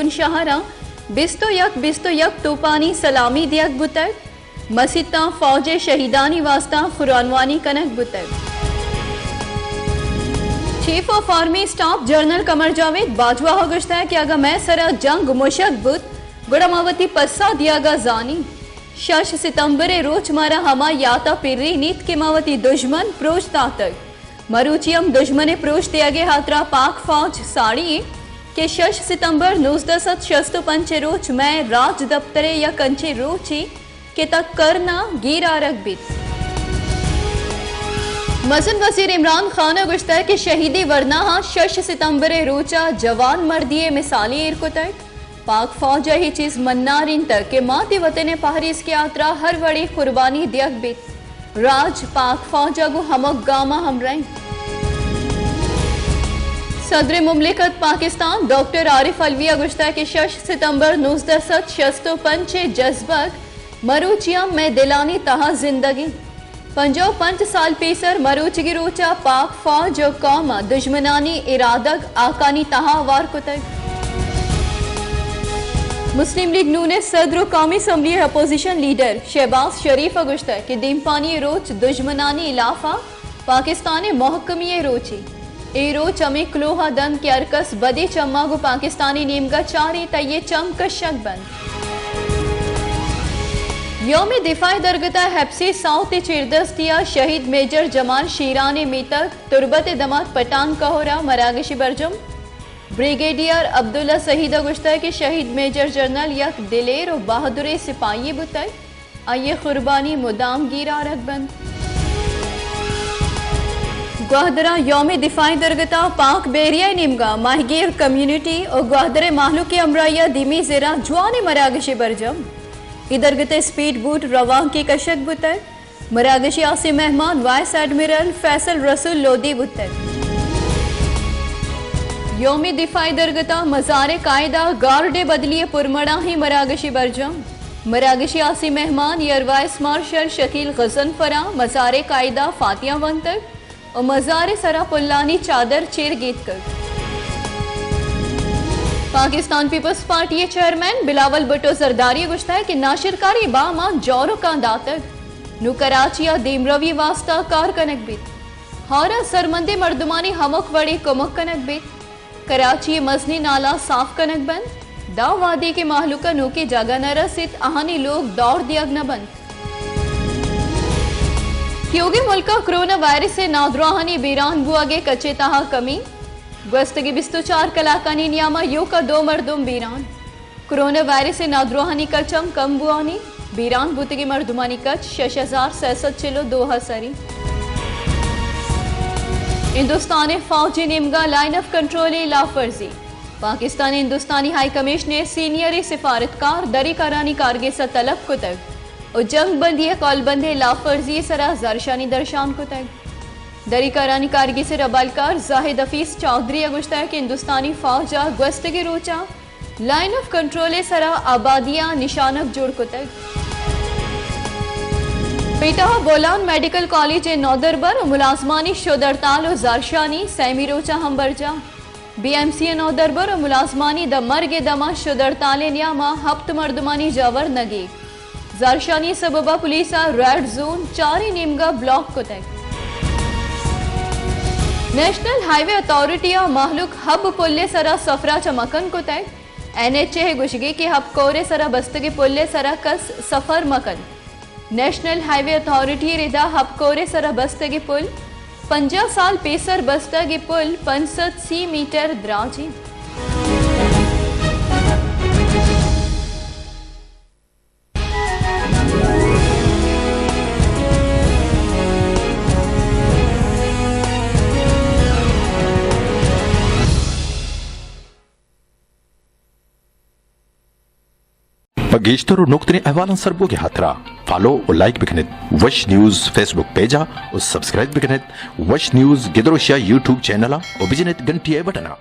खैरुन शहरा बिस्तो यक तोपानी सलामी दियक बुतर मसीता फौजे शहीदानी वास्ता खुरानवानी कनक बुतर। Chief of army staff general Qamar Javed Bajwa हो गुश्ता है कि अगर मैं सरा जंग मुशक बुत गुड़मावती पस्सा दियागा जानी 6 सितंबर रोज मारा हमा याता पिर्री नीत के मावती दुश्मन प्रोच तातक मरुचियम दुश्मने प्रोच दियागे हात्रा पाक फौज साड़ी के 6 सितंबर 1965 रोज मैं राज दफ्तरे या कंचे रोची के तक करना गिरा रखबित। मसन वजीर इमरान खान गुश्ता है कि शहीदी वरना 6 सितंबर रोचा जवान मर्दिये मिसाली इरकुतक पाक फौज ही चीज मन्नारिन तक के माती वतन पहरिस की यात्रा हर वड़ी कुर्बानी दियक बित राज पाक फौज अगु हमक गामा हम रही। सदर मुमलिकत पाकिस्तान डॉक्टर आरिफ अलवी गुश्ता है कि 6 सितंबर 1965 जज्बक मरुचियम में दिलानी तहा जिंदगी 55 साल पीसर मरुचगी रोचा पाक फौज और कौम दुश्मनानी इरादक आकानी तहा वार कुतक। मुस्लिम लीग नून सदर कौमी असम्बली अपोजिशन लीडर शहबाज शरीफ गुश्ता कि दीमपानी रोच दुश्मनानी इलाफा पाकिस्तान महकमी रोची ए रोच अमी क्लोहा दम के अरकस बदी चम्मागु पाकिस्तानी नीमगा चारी तये चम कशक बंद। योम दिफाई दरगता हैप्सी साउथ चिरदस्तिया शहीद मेजर जमाल शीरान मीतक तुरबत दमात पटान कहोरा मरागशी बरजम ब्रिगेडियर अब्दुल्ला शहीद गुश्ता के शहीद मेजर जनरल यक दिलेर और बहादुर सिपाही बुतर आये कुर्बानी मुदाम गिरा रखबंद। ग्वादरा योम दिफाई दरगता पाक बेरिया निमगा माहगीर कम्युनिटी और ग्वादरे माहलू की अमराया दिमी जिरा जुआने मरागशी बरजम इधरगते स्पीड बूट रवां की कशक बुतर मरागशी आसिम मेहमान वाइस एडमिरल फैसल रसूल लोदी बुतर। योमी दिफाई दरगता मज़ारे कायदा गार्डे बदलिए पुरमड़ा ही मरागशी बरजम मरागशी आसिम मेहमान air vice marshal Shakeel Gajan फरा मज़ारे कायदा फातिया वंतर और मज़ारे सरा पुल्लानी चादर चेर गीत कर। Pakistan Peoples Party chairman Bilawal Bhutto Zardari गुश्ता है कि नाशिरकारी बामा जौरो का दातक नु कराचिया दीमरवी वास्ता कार कनक बीत हारा सरमंदे मर्दुमानी हमक वड़ी कुमक कनक बीत कराची मजनी नाला साफ कनक बंद दाव वादी के माहलूका नु की जगह न रसित आहानी लोग दौड़ दियग न बंद। क्योंकि मुल्का कोरोना वायरस से नादराहानी बीरान बुआगे कच्चे तहा कमी गस्तगी 24 कलाकानी नियामा यो का 2 मर्दुम बीरान कोरोना वायरस से नादरोहानी कचम कम बुआनी बीरान बुतगी मर्दुमानी कच 6067 चिलो 2 हसरी। हिंदुस्तानी फौजी निमगा लाइन ऑफ कंट्रोल लाफर्जी Pakistani Hindustani high commissioner senior सिफारतकार दरी करानी कारगे से तलब को तक और जंग बंदी कौलबंदे लाफर्जी सरा जरशानी दर्शान को तक दरी करानी कारगी से रबालकार जाहिद हफीज चौधरी गुश्ता है कि हिंदुस्तानी फौजा गस्तगी रोचा लाइन ऑफ कंट्रोल सरा आबादियां निशानक जोड़ को तक पेटा बोलान मेडिकल कॉलेज नौदरबर और मुलाजमानी शोदरताल और जारशानी सैमी रोचा हम बरजा BMC नौदरबर और मुलाजमानी द मर्गे दमा शोदरताल न्यामा हफ्त मर्दमानी जावर नगी जारशानी सबबा पुलिसा रेड जोन 4 निमगा ब्लॉक को तक। नेशनल हाईवे अथॉरिटी माहलुक हब पुल्ले सरा सफरा चमकन को तय NHA गुशगी की हब कोरे सरा बस्तगी पुल्ले सरा कस सफर मकन नेशनल हाईवे अथॉरिटी रिदा हब कोरे सरा बस्तगी पुल 50 साल पेसर बस्तगी पुल 65 मीटर द्राजी। बगीश्तर और नुक्तने अहवालन सरबो के हाथरा फॉलो और लाइक बिकनेत वश न्यूज फेसबुक पेजा और सब्सक्राइब बिकनेत वश न्यूज गिदरोशिया यूट्यूब चैनल और बिजनेत घंटिया बटना।